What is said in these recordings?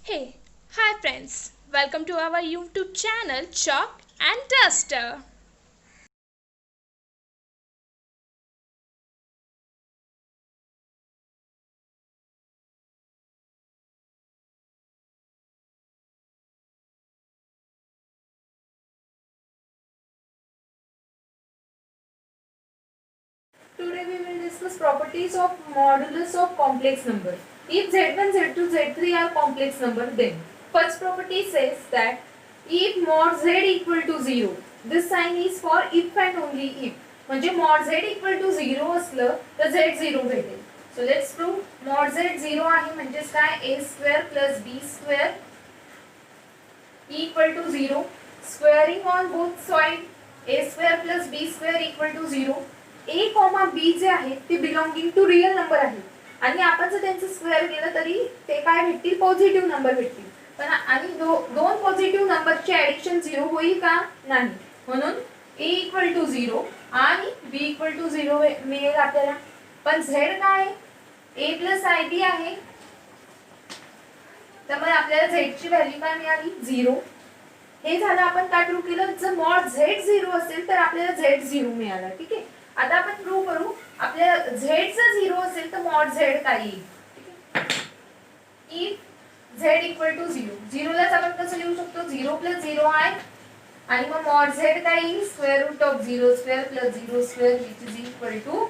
Hey, hi friends, welcome to our YouTube channel Chalk and Duster. Today we will discuss properties of modulus of complex number. If z1, z2, z3 are complex number, then first property says that if mod z equal to 0, this sign is for if and only if. म्हणजे mod z equal to 0 असलं तर z 0 भेटेल. So let's prove mod z 0 आहे म्हणजेच काय a square plus b square equal to 0. Squaring on both side a square plus b square equal to 0. a comma b जे आहे ते belonging to real number आहे आणि आपण जर त्यांचं स्क्वेअर केलं तरी ते काय भेटतील पॉझिटिव्ह नंबर भेटतील पण आणि दोन पॉझिटिव्ह नंबरचे ऍडिशन 0 होईल का नाही म्हणून a इक्वल टू 0 आणि b इक्वल टू 0 मिळेल आपल्याला पण z काय a प्लस ib आहे त्यामुळे आपल्याला z ची व्हॅल्यू काय मिळाली 0 हे झालं आपण काय प्रूव्ह केलं जर मॉड z 0 असेल तर आपल्याला z 0 मिळाला ठीक आहे आता आपण प्रूव्ह करू आपल्या z जर 0 असेल तर मॉड z काय येईल इफ z इक्वल टू 0 0 लाच आपण कसं लिहू शकतो 0 प्लस 0 आहे आणि मग मॉड z काय येईल square root of 0 square plus 0 square which is equal to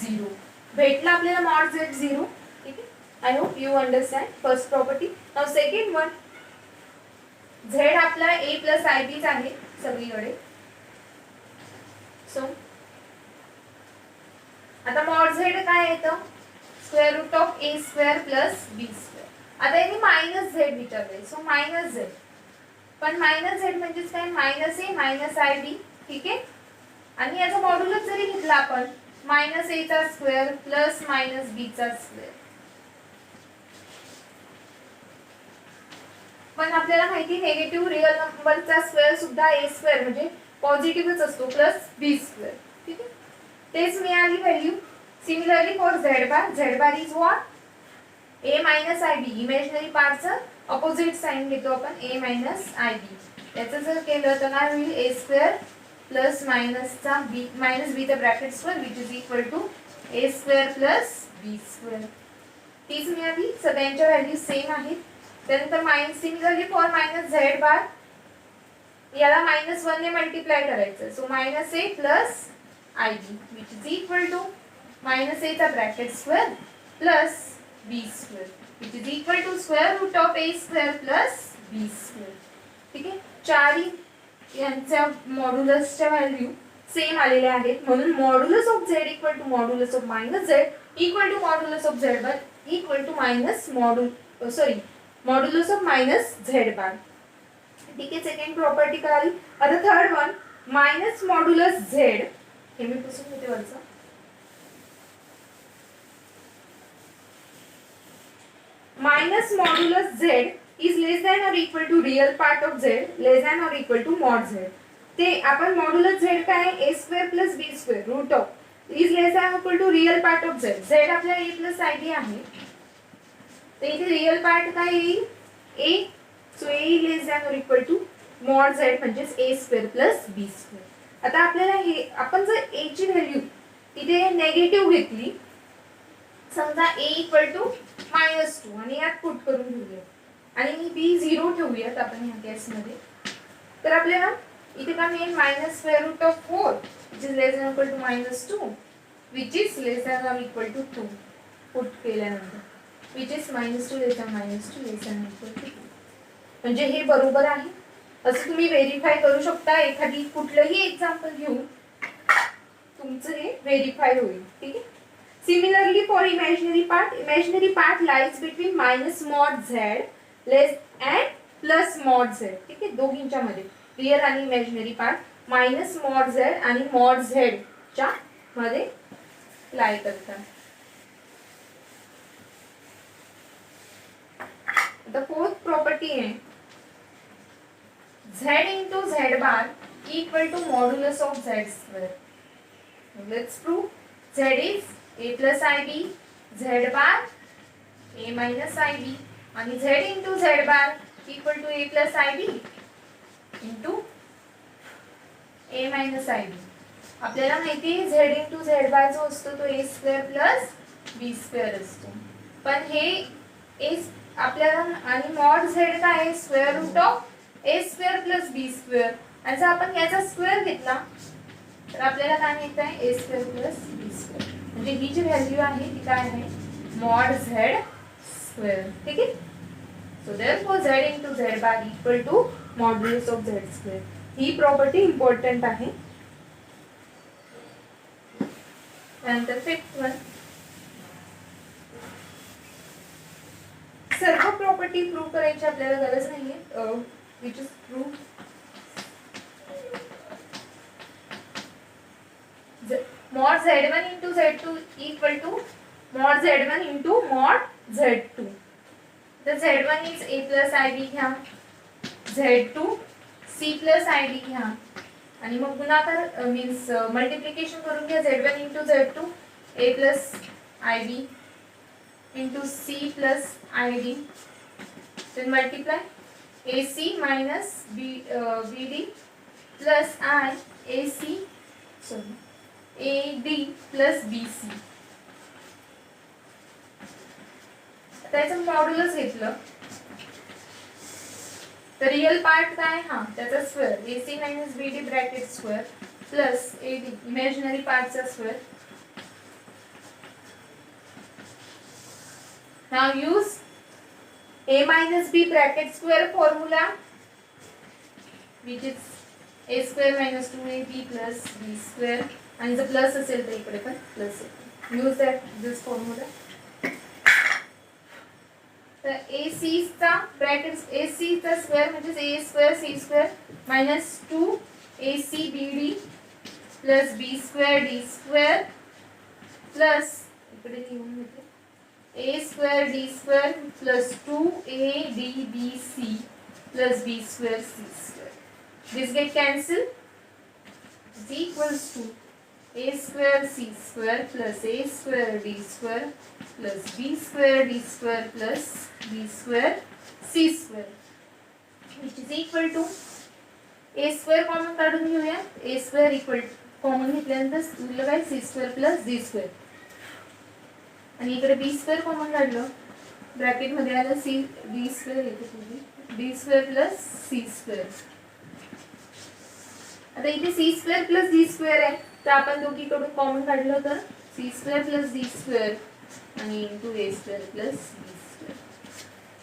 0 भेटला आपल्याला मॉड z 0 ठीक आहे I hope you understand first property. Now second one z आपला a plus ib च आहे सगळीकडे सो आता mod z काय येतं square root of a square plus b square आता यांनी मायनस z विचारलंय सो मायनस z पण मायनस z म्हणजेच काय मायनस a मायनस ib ठीक आहे आणि याचा मॉड्युलस जरी घेतला आपण मायनस a चा स्क्वेअर प्लस मायनस b चा स्क्वेअर पण आपल्याला माहिती निगेटिव्ह रिअल नंबरचा स्क्वेअर सुद्धा a स्क्वेअर म्हणजे पॉझिटिव्हच असतो प्लस b स्क्वेअर ठीक आहे तेच मिळाली value similarly for z bar is what a minus ib imaginary पार्टचं ऑपोजिट साइन घेतो आपण a मायनस ib याचं जर केलं तर काय होईल a स्क्वेअर प्लस मायनसचा b मायनस b चा bracket square which is equal to a square plus b square तीच मिळाली सगळ्यांच्या व्हॅल्यू सेम आहेत त्यानंतर minus similarly for minus z bar याला मायनस 1 ने मल्टिप्लाय करायचं so minus a plus ib which is equal to minus a चा bracket square plus b square which is equal to square root of a square plus b square ठीक आहे चारही यांच्या मॉड्युलसच्या value same आलेल्या आहेत म्हणून modulus of z equal to modulus of minus z equal to modulus of z bar equal to minus modulus of minus z bar ठीक आहे second property कळाली आता third one minus modulus z हे मी पुसून घेते वरचं minus modulus z is less than or equal to real part of z less than or equal to mod z ते आपण मॉड्युलस झेड काय a square plus b square root of is less than equal to real part of z z आपला a plus ib आहे तर इथे real part काय येईल a so a less than or equal to mod z म्हणजेच a square plus b square आता आपल्याला हे आपण जर a ची व्हॅल्यू इथे नेगेटिव्ह घेतली समजा a इक्वल टू -2 आणि यात पुट करून घेऊया आणि b 0 ठेवूयात आपण या केस मध्ये तर आपल्याला इथे काय मिळेल minus square root of 4 which is less than equal to -2 which is less than or equal to 2 put केल्यानंतर which is -2 less than -2 less than equal to 2 म्हणजे हे बरोबर आहे असं तुम्ही व्हेरीफाय करू शकता एखादी कुठलंही एक्झाम्पल घेऊन तुमचं हे व्हेरीफाय होईल ठीक आहे similarly for imaginary part lies between minus mod Z less and plus mod Z ठीक आहे दोघींच्या मध्ये रिअल आणि imaginary part minus mod Z आणि मॉड झेड च्या मध्ये लाई करतात The fourth property है z into z bar equal to modulus of z square. Let's prove z is a plus ib, z bar a minus ib आणि z into z bar equal to a plus i b into a minus i b. आपल्याला माहिती आहे z into z बार जो असतो तो a square plus b square असतो. पण हे a आपल्याला आणि मॉड z काय आहे square root of a square plus b square. आणि जर आपण याचा स्क्वेअर घेतला तर आपल्याला काय मिळत आहे a square plus b square. म्हणजे ही जी व्हॅल्यू आहे ती काय आहे मॉड z स्क्वेअर. ठीक आहे. So therefore z into z bar equal to modulus of z square. ही प्रॉपर्टी इम्पॉर्टंट आहे. त्यानंतर फिफ्थ वन, सर्व प्रॉपर्टी प्रूव्ह करायची आपल्याला गरज नाहीये. Which is prove mod z1 into z2 equal to mod z1 into mod z2. The z1 is a plus ib घ्या, z2 c plus id घ्या आणि मग गुणाकार मीन्स मल्टिप्लिकेशन करून घ्या z1 into z2 a plus ib into c plus id. Then multiply ac minus bd plus I ac sorry AD plus BC. त्याचं modulus घेतलं तर रियल पार्ट काय हा त्याचा square AC minus BD bracket square plus AD imaginary पार्टचा square. Now use A minus B bracket square formula which is a square minus 2ab plus b square. आणि जर plus असेल तर इकडे पण प्लस येईल. Use that this formula. तर AC चा ब्रॅकेट AC चा स्क्वेअर म्हणजे a square c square minus 2ac bd plus b square d square plus इकडे लिहून घेते a square d square plus 2adbc plus b square c square. This get cancel is equals to a square c square plus a square d square plus b square d square plus b square c square which is equal to a square common काढून घेऊया. a square equal common घेतल्यानंतर उरलं काय c square plus d square आणि इकडे b square common काढलं bracket मध्ये आलं c d square येते d square plus c square. आता इथे c square plus d square आहे तर आपण दोघीकडून कॉमन काढलं तर c square plus d square आणि into a square plus b square.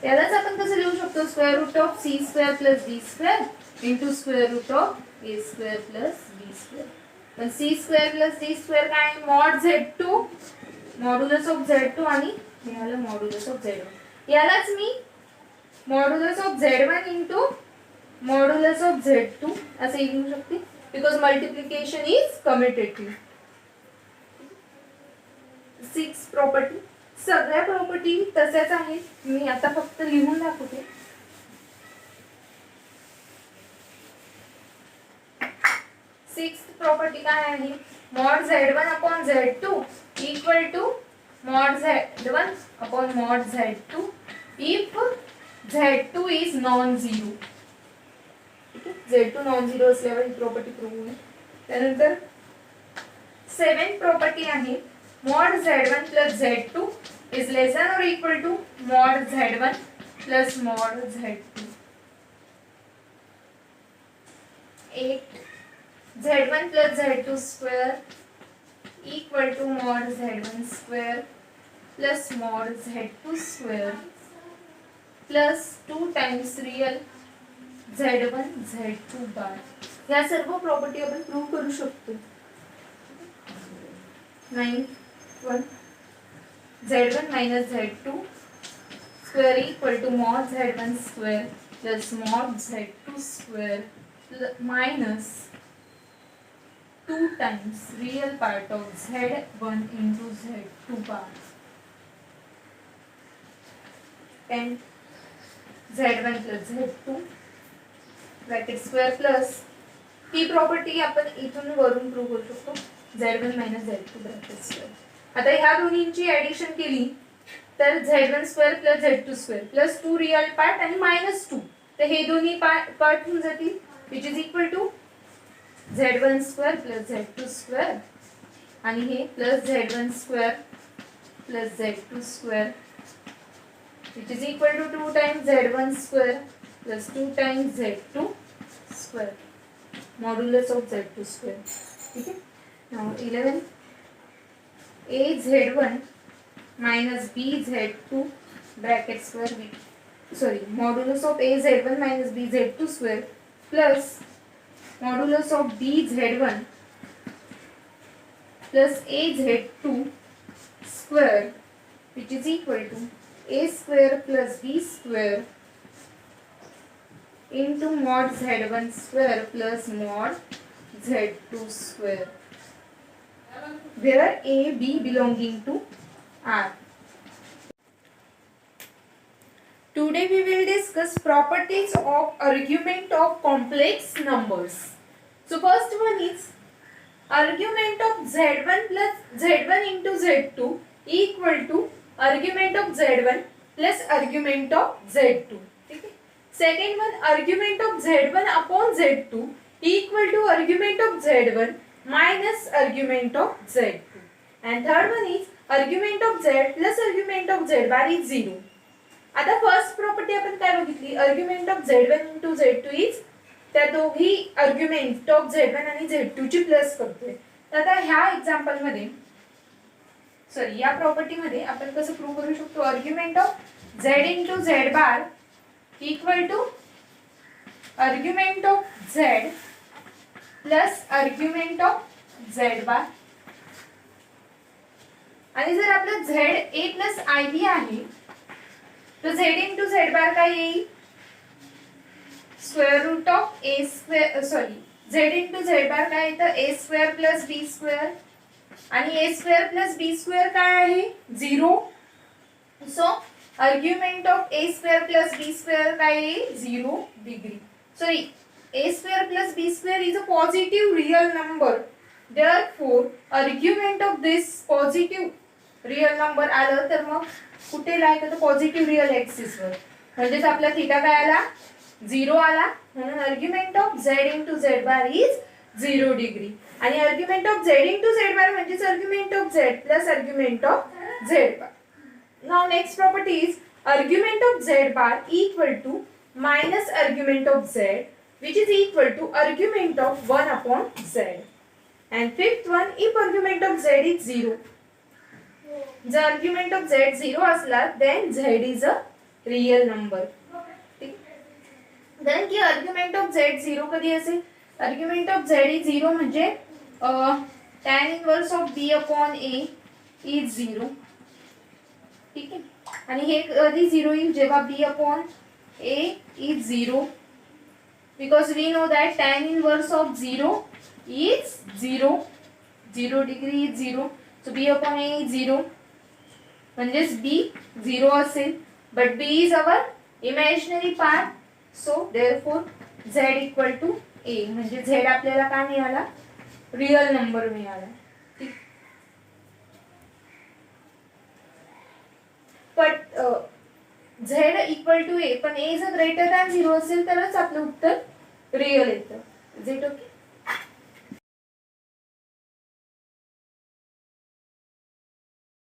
त्यालाच आपण कसं लिहू शकतो square root of c square plus d square into square root of a square plus b square. पण c square plus d square काय mod z2 modulus of z2 आणि हे आलं मॉड्युलस ऑफ z1. यालाच मी modulus of z1 into modulus of z2 असे लिहू शकते because multiplication is commutative. 6 property सगळ्या प्रॉपर्टी तशाच आहेत. मी आता फक्त लिहून दाखवते. सिक्स्थ प्रॉपर्टी काय आहे mod z1 upon z2 equal to mod z1 upon mod z2 if z2 is non zero. Z2 non zero असल्यावर ही प्रॉपर्टी प्रूव्ह होईल. त्यानंतर 7 प्रॉपर्टी आहे mod z1 plus z2 is less than or equal to mod z1 plus mod z2. 8 z1 plus z2 square equal to mod z1 square plus mod z2 square plus 2 times real z1 z2 bar. या सर्व property आपण prove करू शकतो. 9 z1 minus z2 square equal to mod z1 square plus mod z2 square minus 2 times real part of z1 into z2 bar. 10 z1 plus z2 bracket square plus he property आपण इथून वरून prove करू शकतो z1 minus z2 bracket square. आता ह्या दोन्हींची addition केली तर Z1² plus Z2² plus 2 real part आणि -2, तर हे दोन्ही पार्ट होऊन जातील, which is equal to Z1² plus Z2² आणि हे plus Z1² plus Z2² which is equal to 2 times Z1² plus 2 times Z2² modulus of Z2². ठीक है. Now 11 AZ1 minus BZ2 bracket square modulus of AZ1 minus BZ2² plus modulus of BZ1 plus AZ2 square which is equal to A square plus B square into mod Z1 square plus mod Z2 square, where A, B belonging to R. Today we will discuss properties of argument of complex numbers. So first one is argument of Z1 plus Z1 into Z2 equal to argument of Z1 plus argument of Z2. ठीक है. Second one, argument of Z1 upon Z2 equal to argument of Z1 minus argument of Z2. And third one is argument of Z plus argument of Z bar is 0. आता first property आपण काय बघितली, argument of Z1 into Z2 is त्या दोघी argument of Z1 आणि Z2 ची plus करतोय. आता ह्या एक्झाम्पल मध्ये या प्रॉपर्टी मध्ये आपण कसं प्रूव्ह करू शकतो, argument of Z into Z bar equal to argument of Z plus argument of Z bar. आणि जर आपलं Z A प्लस IB आहे तर Z into Z bar काय येईल, square root of A square Z into Z bar काय येतं, A square plus B square आणि A square plus B square काय आहे, 0. So argument of A square plus B square काय आहे, 0 degree. Sorry, A square plus B square is a positive real number. Therefore argument of this positive real number आलं तर मग कुठे लायक positive real axis वर, म्हणजेच आपला थीटा काय आला, 0 आला. म्हणून argument of Z into Z bar is 0 degree. आणि argument of Z into Z bar म्हणजेच argument of Z plus argument of Z bar. Now next property is argument of Z bar equal to minus argument of Z which is equal to argument of 1 upon Z. And fifth one, if argument of Z is 0, जर argument of Z 0 असला then Z is a real number. then की argument of Z 0 कधी असेल, argument of Z is 0 म्हणजे tan inverse of B upon A is 0. ठीक आहे. आणि हे कधी 0 येईल, जेव्हा B upon A is 0, because we know that tan inverse of 0 is 0. 0 degree is 0. So B upon A is 0. म्हणजेच B 0 असेल. But B is our imaginary part. So therefore Z equal to A. म्हणजे Z आपल्याला काय मिळाला, real number मिळाला. ठीक. but Z equal to A पण A is greater than 0 असेल तरच आपलं उत्तर रियल येतं. Is it okay.